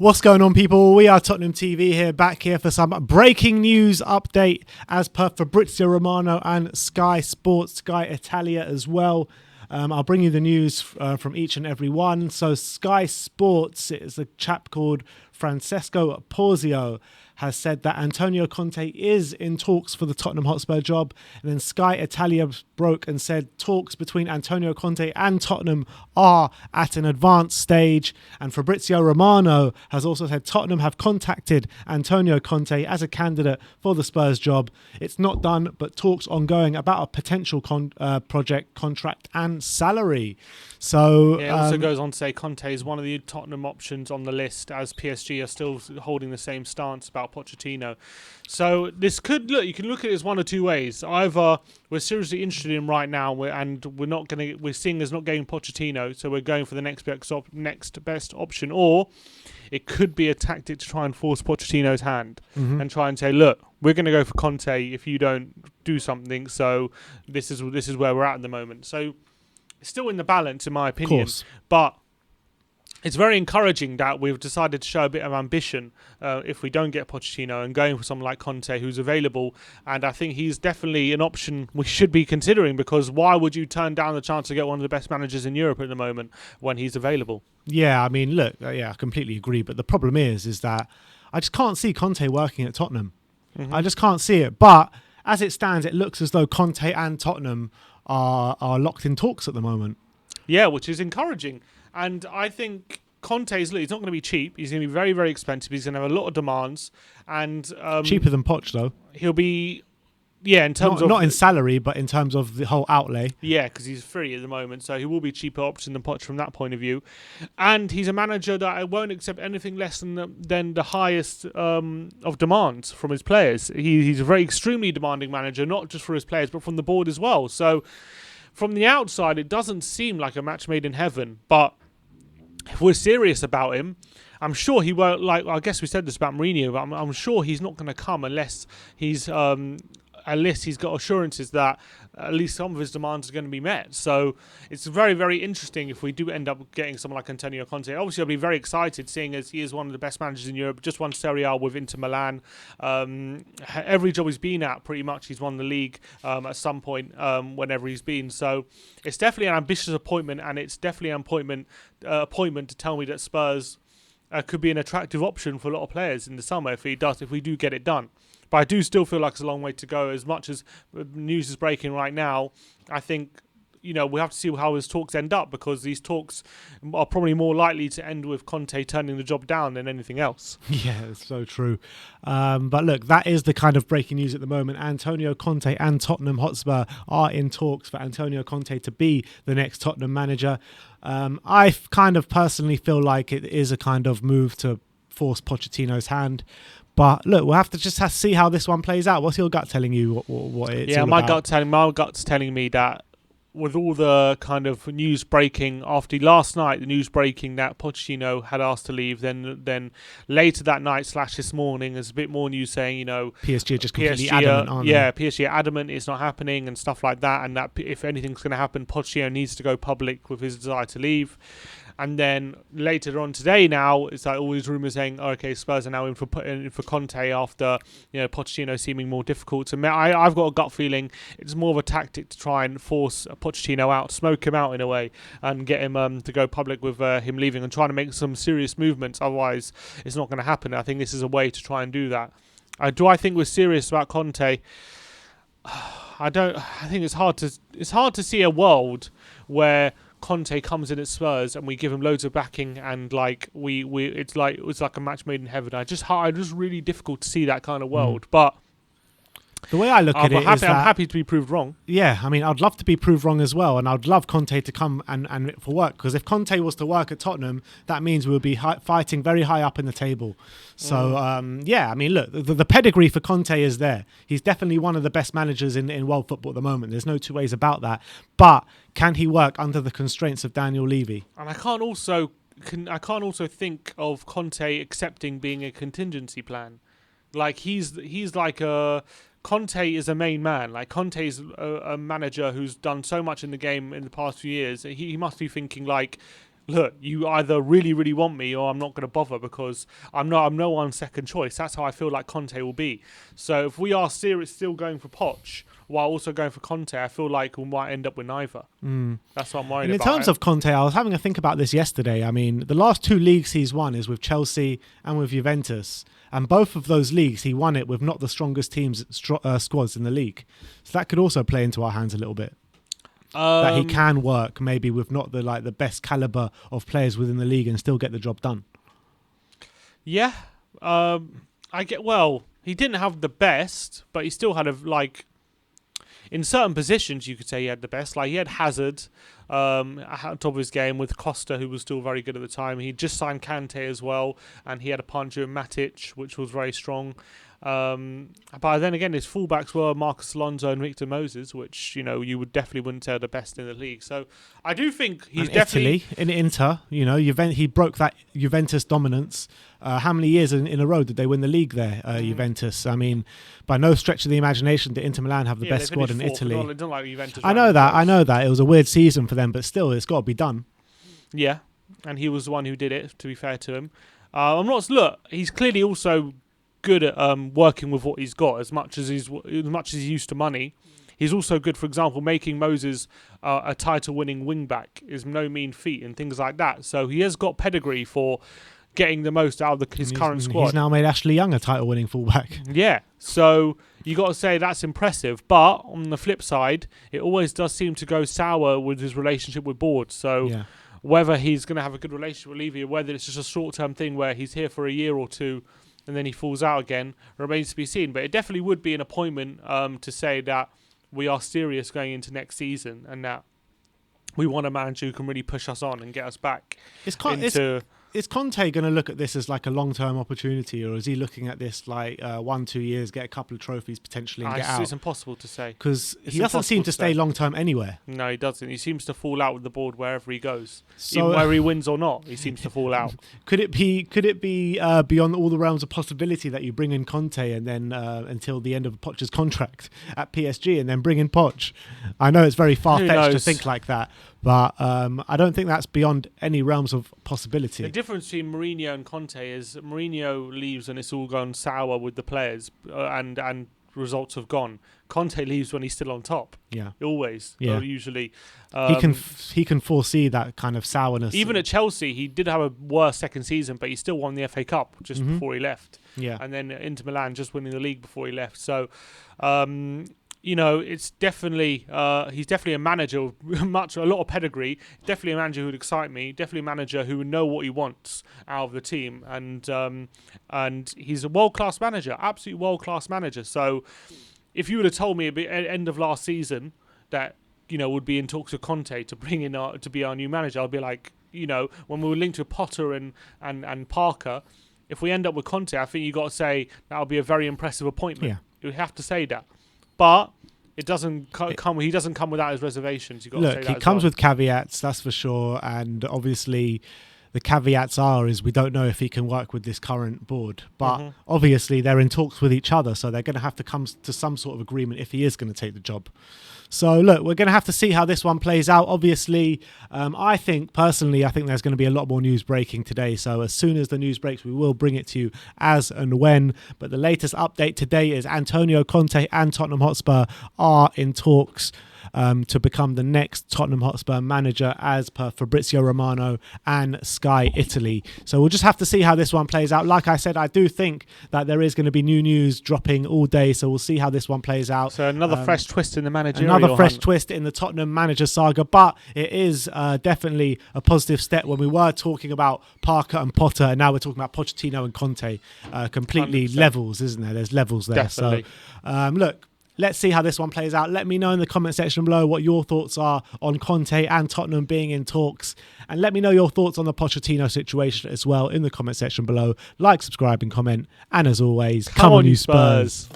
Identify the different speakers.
Speaker 1: What's going on, people? We are Tottenham TV here, back here for some breaking news update as per Fabrizio Romano and Sky Sports, Sky Italia as well. I'll bring you the news from each and every one. So Sky Sports, it is a chap called Francesco Porzio, has said that Antonio Conte is in talks for the Tottenham Hotspur job. And then Sky Italia broke and said talks between Antonio Conte and Tottenham are at an advanced stage. And Fabrizio Romano has also said Tottenham have contacted Antonio Conte as a candidate for the Spurs job. It's not done, but talks ongoing about a potential project, contract and salary. So
Speaker 2: it also goes on to say Conte is one of the Tottenham options on the list, as PSG are still holding the same stance about Pochettino. So this could look, you can look at it as one or two ways. Either we're seriously interested in him right now, we're seeing as not getting Pochettino, so we're going for the next best option, or it could be a tactic to try and force Pochettino's hand and try and say, look, we're going to go for Conte if you don't do something. So this is where we're at the moment. So it's still in the balance, in my opinion. But it's very encouraging that we've decided to show a bit of ambition if we don't get Pochettino and going for someone like Conte who's available. And I think he's definitely an option we should be considering, because why would you turn down the chance to get one of the best managers in Europe at the moment when he's available?
Speaker 1: Yeah, I mean, look, I completely agree. But the problem is that I just can't see Conte working at Tottenham. I just can't see it. But as it stands, it looks as though Conte and Tottenham are locked in talks at the moment.
Speaker 2: Yeah, which is encouraging. And I think he's not going to be cheap. He's going to be very, very expensive. He's going to have a lot of demands. And
Speaker 1: cheaper than Poch, though.
Speaker 2: He'll be, in terms of...
Speaker 1: Not in salary, but in terms of the whole outlay. Yeah,
Speaker 2: because he's free at the moment. So he will be a cheaper option than Poch from that point of view. And he's a manager that won't accept anything less than the highest of demands from his players. He's a very extremely demanding manager, not just for his players, but from the board as well. So from the outside, it doesn't seem like a match made in heaven. But if we're serious about him, I'm sure he won't. I guess we said this about Mourinho, but I'm sure he's not going to come unless he's got assurances that at least some of his demands are going to be met. So it's very, very interesting if we do end up getting someone like Antonio Conte. Obviously, I'll be very excited, seeing as he is one of the best managers in Europe. Just won Serie A with Inter Milan. Every job he's been at, pretty much, he's won the league at some point whenever he's been. So it's definitely an ambitious appointment, and it's definitely an appointment to tell me that Spurs could be an attractive option for a lot of players in the summer if we do get it done. But I do still feel like it's a long way to go. As much as news is breaking right now, I think we have to see how his talks end up, because these talks are probably more likely to end with Conte turning the job down than anything else.
Speaker 1: Yeah, it's so true. But look, that is the kind of breaking news at the moment. Antonio Conte and Tottenham Hotspur are in talks for Antonio Conte to be the next Tottenham manager. I kind of personally feel like it is a kind of move to force Pochettino's hand. But look, we'll have to see how this one plays out. What's your gut telling you what it's all about?
Speaker 2: My gut's telling me that with all the kind of news breaking after last night, the news breaking that Pochettino had asked to leave, then later that night / this morning, there's a bit more news saying,
Speaker 1: PSG are just completely adamant, aren't they?
Speaker 2: PSG are adamant it's not happening and stuff like that, and that if anything's going to happen, Pochettino needs to go public with his desire to leave. And then later on today, now it's like all these rumours saying, okay, Spurs are now in for Conte after Pochettino seeming more difficult. So I've got a gut feeling it's more of a tactic to try and force Pochettino out, smoke him out in a way, and get him to go public with him leaving and trying to make some serious movements. Otherwise, it's not going to happen. I think this is a way to try and do that. Do I think we're serious about Conte? I don't. I think it's hard to see a world where Conte comes in at Spurs and we give him loads of backing, and it's like a match made in heaven. It's just really difficult to see that kind of world. But
Speaker 1: the way I look at it is
Speaker 2: I'm happy to be proved wrong.
Speaker 1: Yeah, I mean, I'd love to be proved wrong as well, and I'd love Conte to come and for work, because if Conte was to work at Tottenham, that means we would be fighting very high up in the table. So, I mean, look, the pedigree for Conte is there. He's definitely one of the best managers in world football at the moment. There's no two ways about that. But can he work under the constraints of Daniel Levy?
Speaker 2: And I can't also think of Conte accepting being a contingency plan. Like he's like a... Conte is a main man. Like Conte is a manager who's done so much in the game in the past few years. He must be thinking like, look, you either really, really want me or I'm not going to bother because I'm no one's second choice. That's how I feel like Conte will be. So if we are serious still going for Poch while also going for Conte, I feel like we might end up with neither. That's what I'm worried
Speaker 1: And in
Speaker 2: about.
Speaker 1: terms of Conte, I was having a think about this yesterday. I mean, the last 2 leagues he's won is with Chelsea and with Juventus. And both of those leagues, he won it with not the strongest squads in the league. So that could also play into our hands a little bit. That he can work maybe with not the best caliber of players within the league and still get the job done.
Speaker 2: Yeah, he didn't have the best, but he still had in certain positions you could say he had the best. Like he had Hazard at top of his game with Costa, who was still very good at the time. He just signed Conte as well, and he had a puncher in Matic, which was very strong. But then again, his fullbacks were Marcus Alonso and Victor Moses, which you wouldn't say are the best in the league. So I do think he's definitely
Speaker 1: Italy in Inter. He broke that Juventus dominance. How many years in a row did they win the league there? Juventus. I mean, by no stretch of the imagination did Inter Milan have the best squad in Italy.
Speaker 2: They don't like Juventus.
Speaker 1: I know that it was a weird season for them, but still, it's got to be done.
Speaker 2: Yeah, and he was the one who did it. To be fair to him, he's clearly also good at working with what he's got. As much as he's used to money, he's also good. For example, making Moses a title-winning wing-back is no mean feat and things like that. So he has got pedigree for getting the most out of his current squad.
Speaker 1: He's now made Ashley Young a title-winning fullback.
Speaker 2: Yeah, so you got to say that's impressive. But on the flip side, it always does seem to go sour with his relationship with Board. So. Yeah. Whether he's going to have a good relationship with Levy or whether it's just a short-term thing where he's here for a year or two and then he falls out again, remains to be seen. But it definitely would be an appointment to say that we are serious going into next season and that we want a manager who can really push us on and get us back
Speaker 1: Is Conte going to look at this as like a long-term opportunity, or is he looking at this like 1-2 years, get a couple of trophies potentially and get out?
Speaker 2: It's impossible to say.
Speaker 1: Because he doesn't seem to stay long-term anywhere.
Speaker 2: No, he doesn't. He seems to fall out with the board wherever he goes. So, even whether he wins or not, he seems to fall out.
Speaker 1: Could it be beyond all the realms of possibility that you bring in Conte and then until the end of Poch's contract at PSG and then bring in Poch? I know it's very far-fetched to think like that. But I don't think that's beyond any realms of possibility.
Speaker 2: The difference between Mourinho and Conte is Mourinho leaves and it's all gone sour with the players and results have gone. Conte leaves when he's still on top.
Speaker 1: Yeah,
Speaker 2: always.
Speaker 1: Yeah,
Speaker 2: usually.
Speaker 1: He can foresee that kind of sourness.
Speaker 2: Even at Chelsea, he did have a worse second season, but he still won the FA Cup just before he left.
Speaker 1: Yeah,
Speaker 2: and then Inter Milan just winning the league before he left. So. It's definitely he's definitely a manager with a lot of pedigree. Definitely a manager who would excite me. Definitely a manager who would know what he wants out of the team, and he's a world-class manager, absolute world-class manager. So, if you would have told me at the end of last season that would be in talks with Conte to bring in to be our new manager, I'd be like, when we were linked with Potter and Parker, if we end up with Conte, I think you got to say that would be a very impressive appointment.
Speaker 1: Yeah.
Speaker 2: You have to say that. But it doesn't come. He doesn't come without his reservations.
Speaker 1: He comes with caveats, that's for sure. And obviously, the caveats is we don't know if he can work with this current board. But obviously, they're in talks with each other, so they're going to have to come to some sort of agreement if he is going to take the job. So look, we're going to have to see how this one plays out. Obviously, I think there's going to be a lot more news breaking today. So as soon as the news breaks, we will bring it to you as and when. But the latest update today is Antonio Conte and Tottenham Hotspur are in talks to become the next Tottenham Hotspur manager as per Fabrizio Romano and Sky Italy. So we'll just have to see how this one plays out. Like I said, I do think that there is going to be new news dropping all day, so we'll see how this one plays out.
Speaker 2: So another fresh twist in the managerial
Speaker 1: Another fresh twist in the Tottenham manager saga, but it is definitely a positive step when we were talking about Parker and Potter, and now we're talking about Pochettino and Conte. Completely 100%. Levels, isn't there? There's levels there.
Speaker 2: Definitely.
Speaker 1: So, look, let's see how this one plays out. Let me know in the comment section below what your thoughts are on Conte and Tottenham being in talks. And let me know your thoughts on the Pochettino situation as well in the comment section below. Like, subscribe and comment. And as always, come on you Spurs.